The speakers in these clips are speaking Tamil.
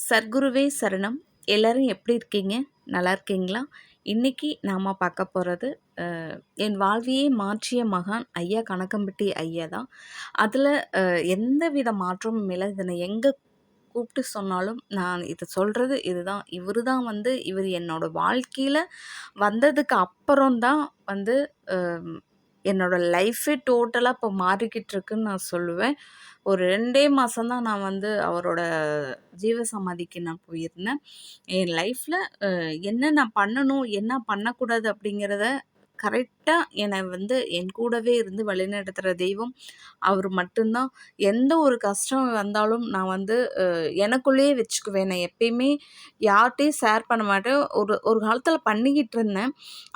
சர்க்குருவே சரணம். எல்லாரும் எப்படி இருக்கீங்க? நல்லா இருக்கீங்களா? இன்னைக்கு நாம பார்க்க போகிறது என் வாழ்வையே மாற்றிய மகான் ஐயா கணக்கம்பட்டி ஐயா தான். அதில் எந்த வித மாற்றமும் இல்லை. இதை நான் எங்கே கூப்பிட்டு சொன்னாலும் நான் இதை சொல்கிறது இதுதான். இவர் தான் இவர் என்னோட வாழ்க்கையில் வந்ததுக்கு அப்புறம் தான் என்னோட லைஃபே டோட்டலாக இப்போ மாறிக்கிட்டு இருக்குன்னு நான் சொல்லுவேன். ஒரு 2 மாதம் தான் நான் அவரோட ஜீவசமாதிக்கு நான் போயிருந்தேன். என் லைஃப்பில் என்ன நான் பண்ணணும், என்ன பண்ணக்கூடாது அப்படிங்கிறத கரெக்டாக என்னை என் கூடவே இருந்து வழிநடத்துகிற தெய்வம் அவர் மட்டும்தான். எந்த ஒரு கஷ்டம் வந்தாலும் நான் எனக்குள்ளேயே வச்சுக்குவேன். நான் எப்பயுமே யார்கிட்டையும் ஷேர் பண்ண மாட்டேன். ஒரு ஒரு காலத்தில் பண்ணிக்கிட்டு இருந்தேன்.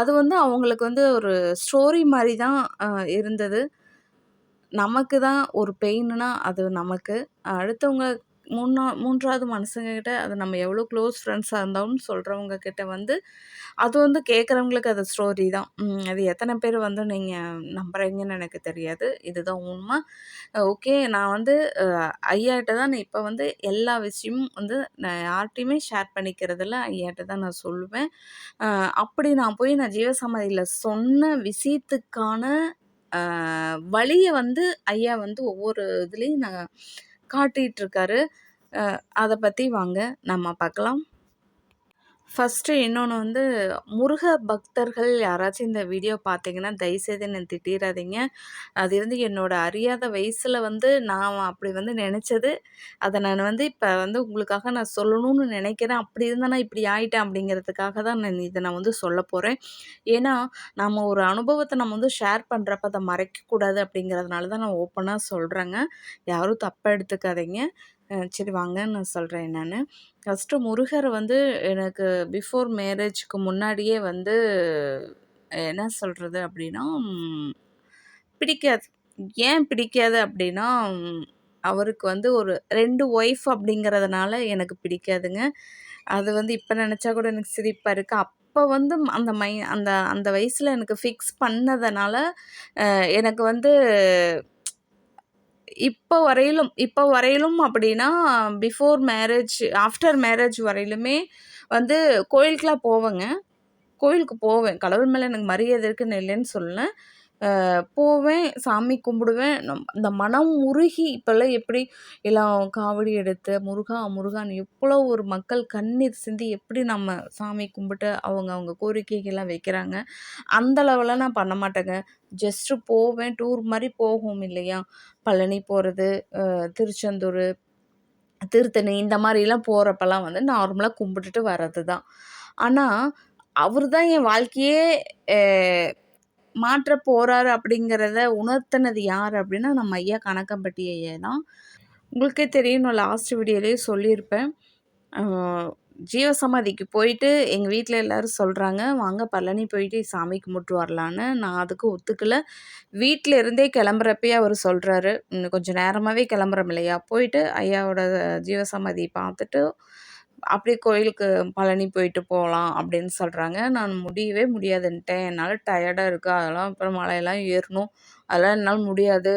அது அவங்களுக்கு ஒரு ஸ்டோரி மாதிரி தான் இருந்தது. நமக்கு தான் ஒரு பெயின்னா அது நமக்கு. அடுத்தவங்க 3வது மனுஷங்கக்கிட்ட அது நம்ம எவ்வளோ க்ளோஸ் ஃப்ரெண்ட்ஸாக இருந்தாலும் சொல்கிறவங்க கிட்ட அது கேட்குறவங்களுக்கு அது ஸ்டோரி தான். அது எத்தனை பேர் நீங்கள் நம்புறீங்கன்னு எனக்கு தெரியாது. இதுதான் உண்மை. ஓகே, நான் ஐயாட்ட தான் நான் இப்போ எல்லா விஷயமும் நான் யார்கிட்டையுமே ஷேர் பண்ணிக்கிறதில்ல. ஐயாட்ட தான் நான் சொல்லுவேன். அப்படி நான் போய் நான் ஜீவசமாதியில் சொன்ன விஷயத்துக்கான வழியை ஐயா ஒவ்வொரு இதுலேயும் நான் காட்டிகிட்ருக்காரு. அதை பற்றி வாங்க நம்ம பார்க்கலாம். ஃபஸ்ட்டு இன்னொன்று முருக பக்தர்கள் யாராச்சும் இந்த வீடியோ பார்த்தீங்கன்னா தயவுசெய்து என்னை திட்டிடாதீங்க. அது என்னோட அறியாத வயசில் நான் அப்படி நினச்சது. அதை நான் இப்போ உங்களுக்காக நான் சொல்லணும்னு நினைக்கிறேன். அப்படி இருந்தால் நான் இப்படி ஆயிட்டேன் அப்படிங்கிறதுக்காக தான் நான் சொல்ல போகிறேன். ஏன்னா நம்ம ஒரு அனுபவத்தை நம்ம ஷேர் பண்ணுறப்ப அதை மறைக்கக்கூடாது அப்படிங்கிறதுனால தான் நான் ஓப்பனாக சொல்கிறேங்க. யாரும் தப்பாக எடுத்துக்காதீங்க. சரி வாங்க நான் சொல்கிறேன் என்னென்னு. ஃபஸ்ட்டு முருகர் எனக்கு பிஃபோர் மேரேஜுக்கு முன்னாடியே என்ன சொல்கிறது அப்படின்னா பிடிக்காது. ஏன் பிடிக்காது அப்படின்னா அவருக்கு ஒரு 2 ஒய்ஃப் அப்படிங்கிறதுனால எனக்கு பிடிக்காதுங்க. அது இப்போ நினச்சா கூட எனக்கு சிரிப்பாக இருக்குது. அப்போ அந்த அந்த அந்த வயசில் எனக்கு ஃபிக்ஸ் பண்ணதுனால எனக்கு இப்போ வரையிலும் அப்படின்னா பிஃபோர் மேரேஜ், ஆஃப்டர் மேரேஜ் வரையிலுமே கோயிலுக்கெலாம் போவேங்க. கோயிலுக்கு போவேன். கடவுள் மேலே எனக்கு மரியாதை இருக்குன்னு இல்லைன்னு சொல்லல. போவேன், சாமி கும்பிடுவேன். இந்த மனம் உருகி இப்போல்லாம் எப்படி எல்லாம் காவடி எடுத்து முருகா முருகான்னு எவ்வளோ ஒரு மக்கள் கண்ணீர் சிந்தி எப்படி நம்ம சாமி கும்பிட்டு அவங்க கோரிக்கைகள்லாம் வைக்கிறாங்க. அந்த லெவலில் நான் பண்ண மாட்டேங்க. ஜஸ்ட்டு போவேன். டூர் மாதிரி போகும் இல்லையா? பழனி போகிறது, திருச்செந்தூர், திருத்தணி இந்த மாதிரிலாம் போகிறப்பெல்லாம் நார்மலாக கும்பிட்டுட்டு வர்றது தான். ஆனால் அவர் தான் என் வாழ்க்கையே மாற்ற போகிறாரு அப்படிங்கிறத உணர்த்தினது யார் அப்படின்னா நம்ம ஐயா கணக்கம்பட்டி ஐயா தான். உங்களுக்கே தெரியும், நான் லாஸ்ட் வீடியோலேயே சொல்லியிருப்பேன். ஜீவசமாதிக்கு போயிட்டு எங்கள் வீட்டில் எல்லோரும் சொல்கிறாங்க, வாங்க பழனி போயிட்டு சாமி கும்பிட்டு வரலான்னு. நான் அதுக்கு ஒத்துக்கலை. வீட்டில் இருந்தே கிளம்புறப்பயே அவர் சொல்கிறாரு, இன்னும் கொஞ்சம் நேரமாகவே கிளம்புறோம் இல்லையா, போயிட்டு ஐயாவோட ஜீவசமாதி பார்த்துட்டு அப்படியே கோயிலுக்கு பழனி போயிட்டு போகலாம் அப்படின்னு சொல்கிறாங்க. நான் முடியவே முடியாதுன்ட்டேன். என்னால் டயர்டாக இருக்குது. அதெல்லாம் அப்புறம் மலையெல்லாம் ஏறணும், அதெல்லாம் என்னால் முடியாது.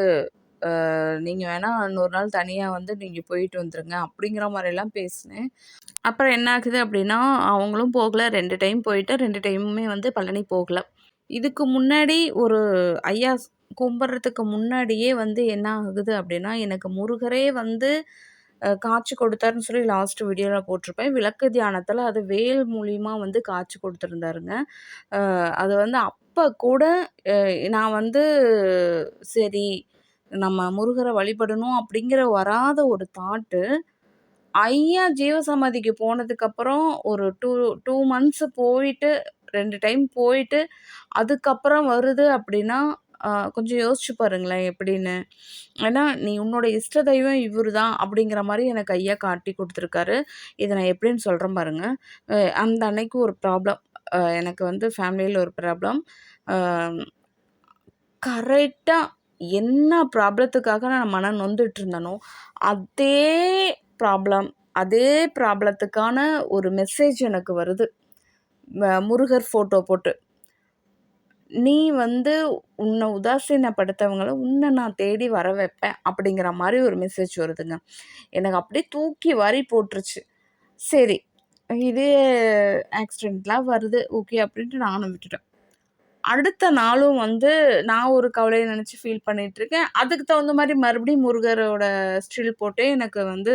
நீங்கள் வேணால் இன்னொரு நாள் தனியாக நீங்கள் போயிட்டு வந்துடுங்க அப்படிங்கிற மாதிரிலாம் பேசினேன். அப்புறம் என்ன ஆகுது அப்படின்னா அவங்களும் போகலை. 2 டைம் போயிட்டு 2 டைமுமே பழனி போகலை. இதுக்கு முன்னாடி ஒரு ஐயா கும்பிட்றதுக்கு முன்னாடியே என்ன ஆகுது அப்படின்னா எனக்கு முருகரே காட்சி கொடுத்தாருன்னு சொல்லி லாஸ்ட் வீடியோவில் போட்டிருப்பேன். விளக்கு தியானத்தில் அது வேல் மூலிமா காட்சி கொடுத்துருந்தாருங்க. அது அப்போ கூட நான் சரி நம்ம முருகரை வழிபடணும் அப்படிங்கிற வராத ஒரு தாட்டு ஐயா ஜீவசமாதிக்கு போனதுக்கப்புறம் ஒரு 2 மந்த்ஸ் போயிட்டு 2 டைம் போயிட்டு அதுக்கப்புறம் வருது அப்படின்னா கொஞ்சம் யோசிச்சு பாருங்களேன் எப்படின்னு. ஏன்னா நீ உன்னோட இஷ்ட தெய்வம் இவர் தான் அப்படிங்கிற மாதிரி எனக்கு ஐயா காட்டி கொடுத்துருக்காரு. இதை நான் எப்படின்னு சொல்கிறேன் பாருங்கள். அந்த அன்னைக்கு ஒரு ப்ராப்ளம், எனக்கு ஃபேமிலியில் ஒரு ப்ராப்ளம். கரெக்டாக என்ன ப்ராப்ளத்துக்காக நான் மனம் நொந்துட்டு இருந்தேனோ அதே ப்ராப்ளத்துக்கான ஒரு மெசேஜ் எனக்கு வருது. முருகர் ஃபோட்டோ போட்டு, நீ உன்னை உதாசீனப்படுத்தவங்கள உன்னை நான் தேடி வர வைப்பேன் அப்படிங்கிற மாதிரி ஒரு மெசேஜ் வருதுங்க. எனக்கு அப்படியே தூக்கி வாரி போட்டுருச்சு. சரி, இது ஆக்சிடென்ட்லாம் வருது. ஓகே அப்படின்ட்டு நானும் விட்டுட்டேன். அடுத்த நாளும் வந்து நான் ஒரு கவலைய நெனச்சு ஃபீல் பண்ணிட்டுருக்கேன். அதுக்கு தகுந்த மாரி மறுபடியும் முருகரோட ஸ்டில் போட்டு எனக்கு வந்து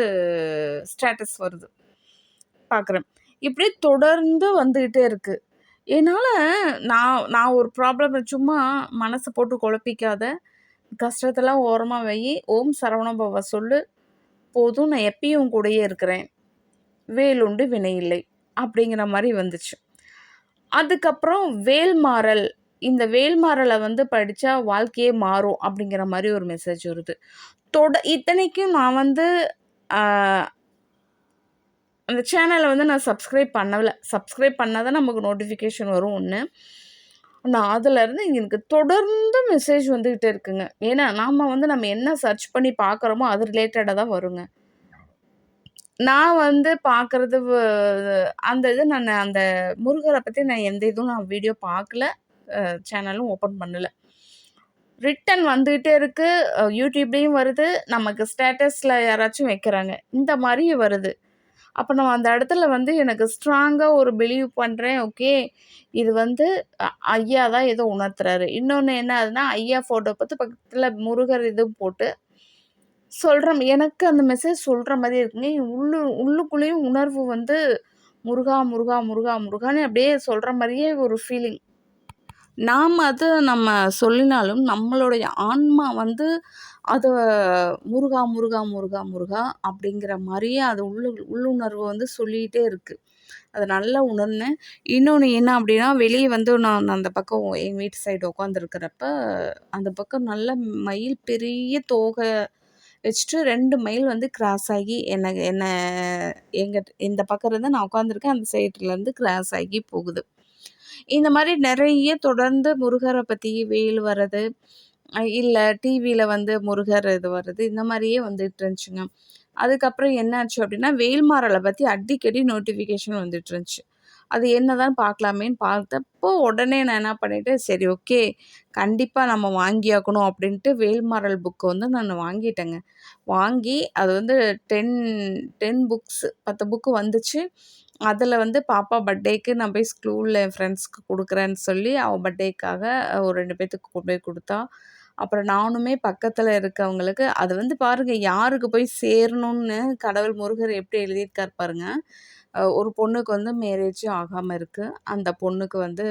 ஸ்டேட்டஸ் வருது. பார்க்குறேன். இப்படியே தொடர்ந்து வந்துகிட்டே இருக்கு. என்னால நான் நான் ஒரு ப்ராப்ளம் சும்மா மனச போட்டு குழப்பிக்காத, கஷ்டத்தெல்லாம் ஓரமா வையி, ஓம் சரவண பவ சொல்லு, போதும் நான் எப்பயும் உன் கூடயே இருக்கிறேன். வேலுண்டு வினை இல்லை. அப்படிங்கிற மாரி வந்துச்சு. அதுக்கப்புறம் வேல்மாறல். இந்த வேல்மாறல வந்து படிச்சா வாழ்க்கையே மாறும் அப்படிங்கிற மாரி ஒரு மெசேஜ் வருது. இத்தனைக்கும் நான் வந்து அ அந்த சேனல வந்து நான் சப்ஸ்கிரைப் பண்ணல. சப்ஸ்கிரைப் பண்ணா தான் நமக்கு நோட்டிஃபிகேஷன் வரும் ஒண்ணு. நான் அதுலருந்து எனக்கு தொடர்ந்து மெசேஜ் வந்துகிட்டே இருக்குங்க. ஏன்னா, நம்ம என்ன சர்ச் பண்ணி பார்க்குறோமோ, அது ரிலேட்டடா தான் வருங்க. நான் வந்து பார்க்குறது அந்த இது அந்த முருகர பத்தி நான் எந்த இதுவும் நான் வீடியோ பார்க்கல. சேனலும் ஓப்பன் பண்ணல. ரிட்டர்ன் வந்துகிட்டே இருக்கு. YouTubeலயும் வருது. நமக்கு ஸ்டேட்டஸ்ல யாராச்சும் வைக்கிறாங்க. இந்த மாரி வருது. அப்ப நான் அந்த இடத்துல வந்து எனக்கு ஸ்ட்ராங்கா ஒரு பிலீவ் பண்றேன். ஓகே. இது வந்து ஐயா தான் ஏதோ உணர்த்துறாரு. இன்னொன்னு என்ன ஆகுதுன்னா, ஐயா ஃபோட்டோ பார்த்து பக்கத்துல முருகர் இதுவும் போட்டு எனக்கு அந்த மெசேஜ் சொல்ற மாரி இருக்குங்க. உள்ளுக்குள்ளேயும் உணர்வு வந்து முருகா, முருகா, முருகா, முருகான்னு அப்படியே சொல்ற மாரியே ஒரு ஃபீலிங். நம்ம சொல்லினாலும், நம்மளுடைய ஆன்மா வந்து அத முருகா, முருகா, முருகா, முருகா அப்படிங்கிற மாரியே அது உள்ளுணர்வு வந்து சொல்லிட்டே இருக்கு. அத நல்லா உணர்ந்தேன். இன்னொன்னு என்ன அப்படின்னா, வெளிய வந்து நான் அந்த பக்கம் எங்க வீட்டு சைடு உட்காந்துருக்கிறப்ப, அந்த பக்கம் நல்ல மயில் பெரிய தோகை வச்சுட்டு 2 மயில் வந்து கிராஸ் ஆகி என்ன என்ன எங்க இந்த பக்கம் இருந்து நான் உட்காந்துருக்கேன். அந்த சைட்லேருந்து கிராஸ் ஆகி போகுது. இந்த மாரி நெறைய தொடர்ந்து முருகர பத்தி வேல் வர்றது, இல்ல டிவில வந்து முருகர் இது வர்றது, இந்த மாரியே வந்துட்டு இருந்துச்சுங்க. அதுக்கப்புறம் என்னாச்சு அப்டின்னா, வேல்மாறல பத்தி அடிக்கடி நோட்டிஃபிகேஷன் வந்துட்டு இருந்துச்சு. அது என்னதான் பார்க்கலாமேன்னு பார்த்தப்போ, உடனே நான் என்ன பண்ணிட்டேன், சரி ஓகே, கண்டிப்பா நம்ம வாங்கியாகணும் அப்டின்ட்டு வேல்மாறல் புக் வந்து நான் வாங்கிட்டேங்க. வாங்கி அது வந்து 10 10 புக்ஸ் 10 புக்கு வந்துச்சு. அதில வந்து பாப்பா பர்த்டேக்கு நான் போய் ஸ்கூல்ல என் ஃப்ரெண்ட்ஸ்க்கு குடுக்குறேன்னு சொல்லி, அவ பர்த்டேக்காக ஒரு 2 பேத்துக்கு கொண்டு போய் குடுத்தா. அப்புறம் நானுமே பக்கத்தில இருக்கவங்களுக்கு அது வந்து பாருங்க யாருக்கு போய் சேரணும்னு கடவுள் முருகர் எப்படி எழுதியிருக்காரு பாருங்க. ஒரு பொண்ணுக்கு வந்து மேரேஜ் ஆகாம இருக்கு. அந்த பொண்ணுக்கு வந்து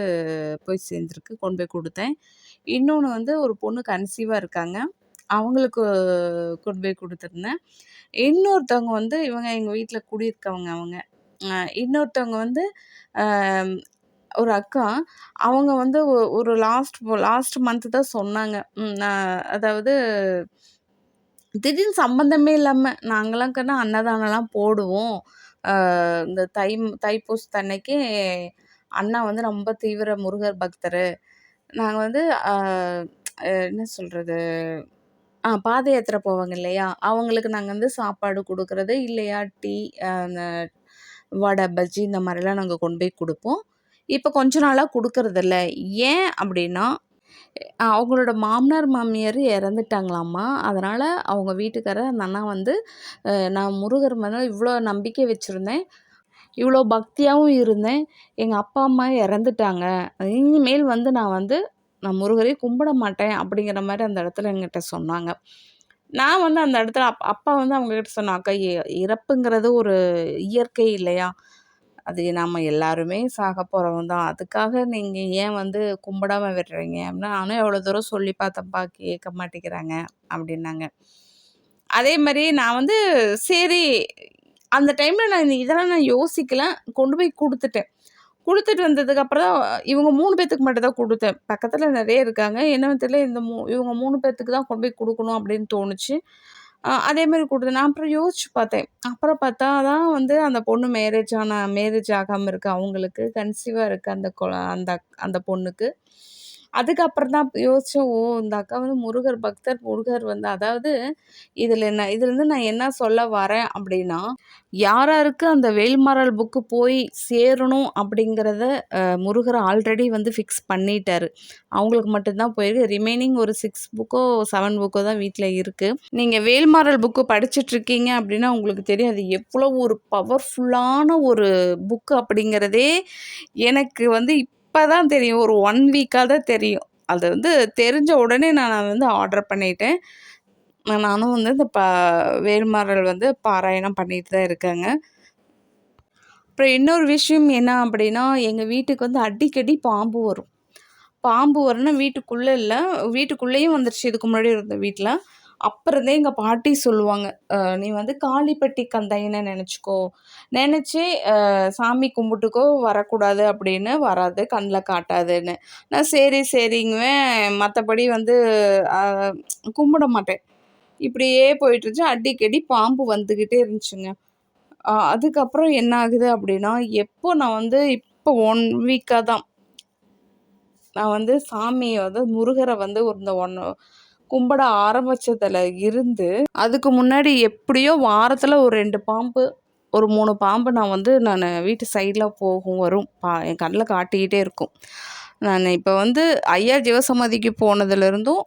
போய் சேர்ந்திருக்கு. கொண்டு போய் குடுத்தேன். இன்னொன்னு வந்து ஒரு பொண்ணு கன்சீவா இருக்காங்க. அவங்களுக்கு கொண்டு போய் குடுத்துருந்தேன். இன்னொருத்தவங்க வந்து இவங்க எங்க வீட்ல குடியிருக்கவங்க அவங்க. இன்னொருத்தவங்க வந்து அ ஒரு அக்கா. அவங்க வந்து ஒரு லாஸ்ட் மந்த் தான் சொன்னாங்க. நான் அதாவது திடீர்னு சம்மந்தமே இல்லாம நாங்கலாம் அன்னதானம்லாம் போடுவோம். இந்த தைப்பூசத்தன்னைக்கு அண்ணா வந்து ரொம்ப தீவிர முருகர் பக்தரு. நாங்க வந்து அ என்ன சொல்றது? பாத யாத்திரை போவாங்க இல்லையா? அவங்களுக்கு நாங்க வந்து சாப்பாடு குடுக்குறது, இல்லையா டீ, அந்த வடை, பஜ்ஜி இந்த மாரிலாம் நாங்க கொண்டு போய் குடுப்போம். இப்ப கொஞ்ச நாளா குடுக்கறதில்ல. ஏன் அப்டின்னா, அவங்களோட மாமனார், மாமியார் இறந்துட்டாங்களாமா. அதனால அவங்க வீட்டுக்காரர் அந்த அண்ணா வந்து, நான் முருகர் மேல இவ்ளோ நம்பிக்கை வச்சிருந்தேன். இவ்ளோ பக்தியாவும் இருந்தேன். எங்க அப்பா, அம்மா இறந்துட்டாங்க. இனிமேல் வந்து நான் முருகரையே கும்பிட மாட்டேன் அப்படிங்கிற மாரி அந்த இடத்துல என்கிட்ட சொன்னாங்க. நான் வந்து அந்த இடத்துல அப்பா வந்து அவங்ககிட்ட சொன்னா, "அக்கா இறப்புங்கிறது ஒரு இயற்கை இல்லையா? அது நம்ம எல்லாருமே சாக போறவங்க தான். அதுக்காக நீங்க ஏன் வந்து கும்பிடாம விடுறீங்க?" அப்படின்னா, நானும் எவ்வளோ தூரம் சொல்லி பார்த்தேன்ப்பா கேட்க மாட்டேங்கிறாங்க அப்படின்னாங்க. அதே மாரி நான் வந்து சரி, அந்த டைம்ல இதெல்லாம் நான் யோசிக்கல. கொண்டு போய் குடுத்துட்டேன். குடுத்துட்டு வந்ததுக்கப்புறம் இவங்க 3 பேத்துக்கு மட்டும் தான் குடுத்தேன். பக்கத்துல நெறைய இருக்காங்க. என்னன்னு தெரியல இவங்க 3 பேத்துக்கு தான் கொண்டு போய் குடுக்கணும் அப்படின்னு தோணுச்சு. அதே மாரி குடுத்தேன். நான் அப்புறம் யோசிச்சு பார்த்தேன். அப்புறம் பார்த்தா தான் வந்து அந்த பொண்ணு மேரேஜ் ஆகாம இருக்கு அவங்களுக்கு. கன்சீவா இருக்கு அந்த அந்த பொண்ணுக்கு. அதுக்கப்புறம் தான் யோசிச்சேன், ஓ! இந்த அக்கா வந்து முருகர் பக்தர். முருகர் வந்து அதாவது இதுலேருந்து நான் என்ன சொல்ல வரேன் அப்படின்னா, யார் யாருக்கு அந்த வேல்மாறல் புக்கு போய் சேரணும் அப்படிங்கிறத முருகர் ஆல்ரெடி வந்து ஃபிக்ஸ் பண்ணிட்டாரு. அவங்களுக்கு மட்டும் தான் போயிருக்கு. ரிமைனிங் ஒரு 6 புக்கோ, 7 புக்கோ தான் வீட்ல இருக்கு. நீங்க வேல்மாறல் புக்கு படிச்சுட்ருக்கீங்க அப்படின்னா, உங்களுக்கு தெரியும் அது எவ்வளோ ஒரு பவர்ஃபுல்லான ஒரு புக் அப்படிங்கிறதே எனக்கு வந்து இப்ப தான் தெரியும். ஒரு 1 வீக்கா தான் தெரியும். அது வந்து தெரிஞ்ச உடனே நான் வந்து ஆர்டர் பண்ணிட்டேன். நானும் வந்து இந்த வேல்மாறல் வந்து பாராயணம் பண்ணிட்டு தான் இருக்கேங்க. அப்புறம் இன்னொரு விஷயம் என்ன அப்படின்னா, எங்க வீட்டுக்கு வந்து அடிக்கடி பாம்பு வரும். பாம்பு வரும்னா வீட்டுக்குள்ள இல்ல, வீட்டுக்குள்ளேயும் வந்துருச்சு இதுக்கு முன்னாடி இருந்த வீட்ல. அப்பருந்தே எங்க பாட்டி சொல்லுவாங்க, "நீ வந்து காளிப்பட்டி கந்தையன்னு நெனச்சுக்கோ. நெனச்சு சாமி கும்பிட்டுக்கோ, வரக்கூடாது அப்படின்னு வராது, கண்ல காட்டாதுன்னு." நான் சரி, சரிங்குவேன். மத்தபடி வந்து அ கும்பிட மாட்டேன். இப்படியே போயிட்டுருந்துச்சு. அடிக்கடி பாம்பு வந்துகிட்டே இருந்துச்சுங்க. அதுக்கப்புறம் என்ன ஆகுது அப்படின்னா, எப்போ நான் வந்து இப்போ 1 வீக்கா தான் நான் வந்து சாமிய வந்து முருகர வந்து இந்த கும்பிட ஆரம்பிச்சதுல இருந்து, அதுக்கு முன்னாடி எப்படியோ வாரத்துல ஒரு 2 பாம்பு, ஒரு 3 பாம்பு நானு வீட்டு சைட்ல போகும், வரும். என் கண்ல காட்டிக்கிட்டே இருக்கும். நானு இப்ப வந்து ஐயா ஜீவசமாதிக்கு போனதுலேருந்தும்,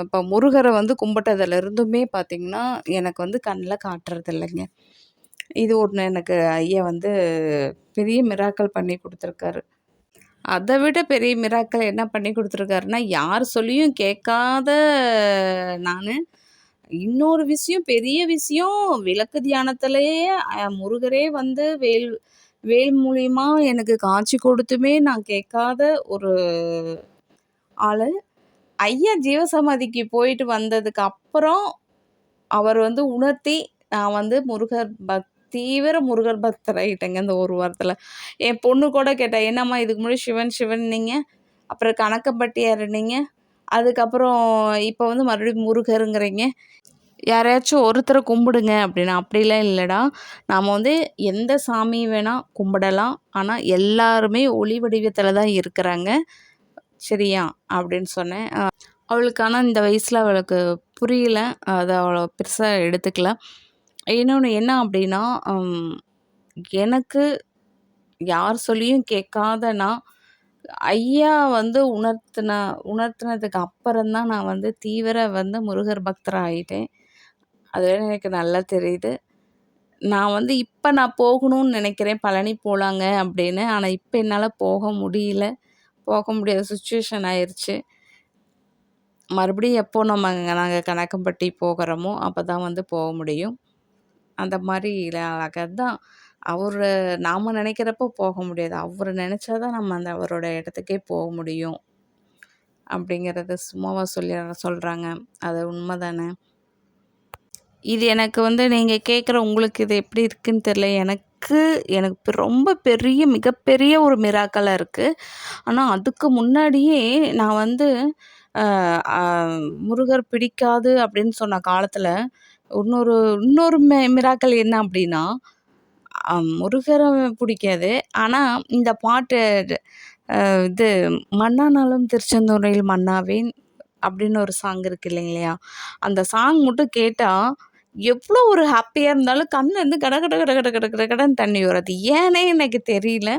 இப்ப முருகர வந்து கும்பிட்டதுலேருந்துமே பார்த்தீங்கன்னா, எனக்கு வந்து கண்ல காட்டுறதில்லைங்க. இது ஒண்ணு எனக்கு ஐயா வந்து பெரிய மிராக்கிள் பண்ணி குடுத்துருக்காரு. அத விட பெரிய மிராக்கிள் என்ன பண்ணி குடுத்துருக்காருன்னா, யார் சொல்லியும் கேட்காத நானு, இன்னொரு விஷயம், பெரிய விஷயம், விளக்கு தியானத்திலேயே முருகரே வந்து வேல் மூலியமா எனக்கு காட்சி கொடுத்துமே நான் கேட்காத ஒரு ஆளு. ஐயா ஜீவசமாதிக்கு போயிட்டு வந்ததுக்கு அப்புறம், அவர் வந்து உணர்த்தி, நான் வந்து தீவிர முருகர் பக்தர் ஆயிட்டேங்க இந்த 1 வாரத்தில. என் பொண்ணு கூட கேட்டா, "என்னம்மா இதுக்கு முன்னாடி சிவன் சிவன்னீங்க, அப்புறம் கணக்கம்பட்டியாருன்னீங்க, அதுக்கப்புறம் இப்போ வந்து மறுபடியும் முருகருங்கிறீங்க. யாரையாச்சும் ஒருத்தர கும்பிடுங்க" அப்படின்னா, "அப்படிலாம் இல்லடா. நாம வந்து எந்த சாமி வேணா கும்பிடலாம். ஆனா எல்லாருமே ஒளி வடிவத்தில தான் இருக்கிறாங்க. சரியா?" அப்படின்னு சொன்னேன். அவளுக்கு ஆனா இந்த வயசுல அவளுக்கு புரியல. அத அவள பெருசா எடுத்துக்கல. இன்னொன்னு என்ன அப்படின்னா, எனக்கு யார் சொல்லியும் கேட்காத நான், ஐயா வந்து உணர்த்தினதுக்கு அப்புறம் தான் நான் வந்து தீவிர வந்து முருகர் பக்தரா ஆயிட்டேன். அது எனக்கு நல்லா தெரியுது. நான் வந்து இப்ப நான் போகணும்னு நெனைக்கிறேன், பழனி போலாங்க அப்படின்னு. ஆனா இப்ப என்னால போக முடியல. போக முடியாத சிச்சுவேஷன் ஆயிருச்சு. மறுபடியும் எப்போ நாங்க கணக்கம்பட்டி போகுறோமோ, அப்பதான் வந்து போக முடியும். அந்த மாரி அதான் அவரு நாம நெனைக்கிறப்போ போக முடியாது. அவரு நெனச்சா தான் நம்ம அவரோட இடத்துக்கே போக முடியும். அப்படிங்கிறத சும்மாவா சொல்றாங்க. அது உண்ம தானே. இது எனக்கு வந்து நீங்க கேட்குற உங்களுக்கு இது எப்படி இருக்குன்னு தெரியல. எனக்கு ரொம்ப பெரிய மிகப்பெரிய ஒரு மிராக்கிளா இருக்கு. ஆனா அதுக்கு முன்னாடியே நான் வந்து அ அ முருகர் பிடிக்காது அப்படின்னு சொன்ன காலத்தில, இன்னொரு இன்னொரு மிராக்கிள் என்ன அப்படின்னா, முருகர பிடிக்காது. ஆனா இந்த பாட்டு இது "மண்ணானாலும் திருச்செந்தூரில் மண்ணாவேன்" அப்படின்னு ஒரு சாங் இருக்கு இல்லைங்களா? அந்த சாங் மட்டும் கேட்டா, எவ்வளோ ஒரு ஹாப்பியா இருந்தாலும் கண்லேருந்து கட கட கட கட கட கட கடன்னு தண்ணி வரும். அது ஏன்னே எனக்கு தெரியல.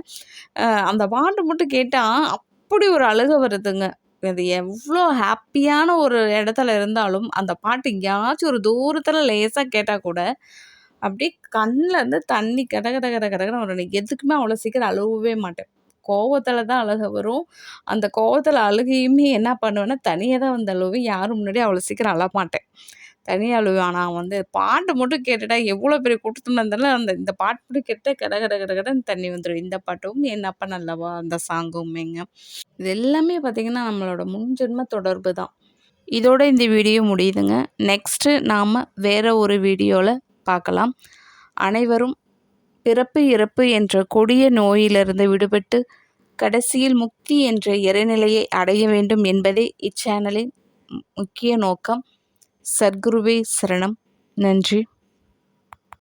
அந்த பாட்டு மட்டும் கேட்டா, அப்படி ஒரு அழுகை வருதுங்க. அது எவ்வளோ ஹாப்பியான ஒரு இடத்துல இருந்தாலும், அந்த பாட்டு எங்கேயாச்சும் ஒரு தூரத்தில லேசா கேட்டா கூட, அப்படியே கண்லேருந்து தண்ணி கட கட கட கடன்னு வரும். நான் எதுக்குமே அவ்வளோ சீக்கிரம் அழுவவே மாட்டேன். கோவத்தில தான் அழுகை வரும். அந்த கோவத்தில அழுகையுமே என்ன பண்ணுவேன்னா, தனியா தான் வந்து அழுவேன். யாரும் முன்னாடியும் அவ்வளோ சீக்கிரம் அழமாட்டேன். தனியா அழுவேன். ஆனா வந்து பாட்டு மட்டும் கேட்டுட்டா எவ்வளோ பெரிய கூட்டத்துல இருந்தாலும், இந்த பாட்டு மட்டும் கேட்டா கட கட கட கடன்னு தண்ணி வந்துரும். இந்த பாட்டும் "என் அப்பன் அல்லவா" அந்த சாங்குமேங்க. இது எல்லாமே பார்த்தீங்கன்னா, நம்மளோட முன்ஜென்ம தொடர்பு தான். இதோட இந்த வீடியோ முடியுதுங்க. நெக்ஸ்ட்டு நாம வேற ஒரு வீடியோல பார்க்கலாம். அனைவரும் பிறப்பு, இறப்பு என்ற கொடிய நோயிலிருந்து விடுபட்டு, கடைசியில் முக்தி என்ற இறைநிலையை அடைய வேண்டும் என்பதே இச்சேனலின் முக்கிய நோக்கம். சத்குருவே சரணம். நன்றி.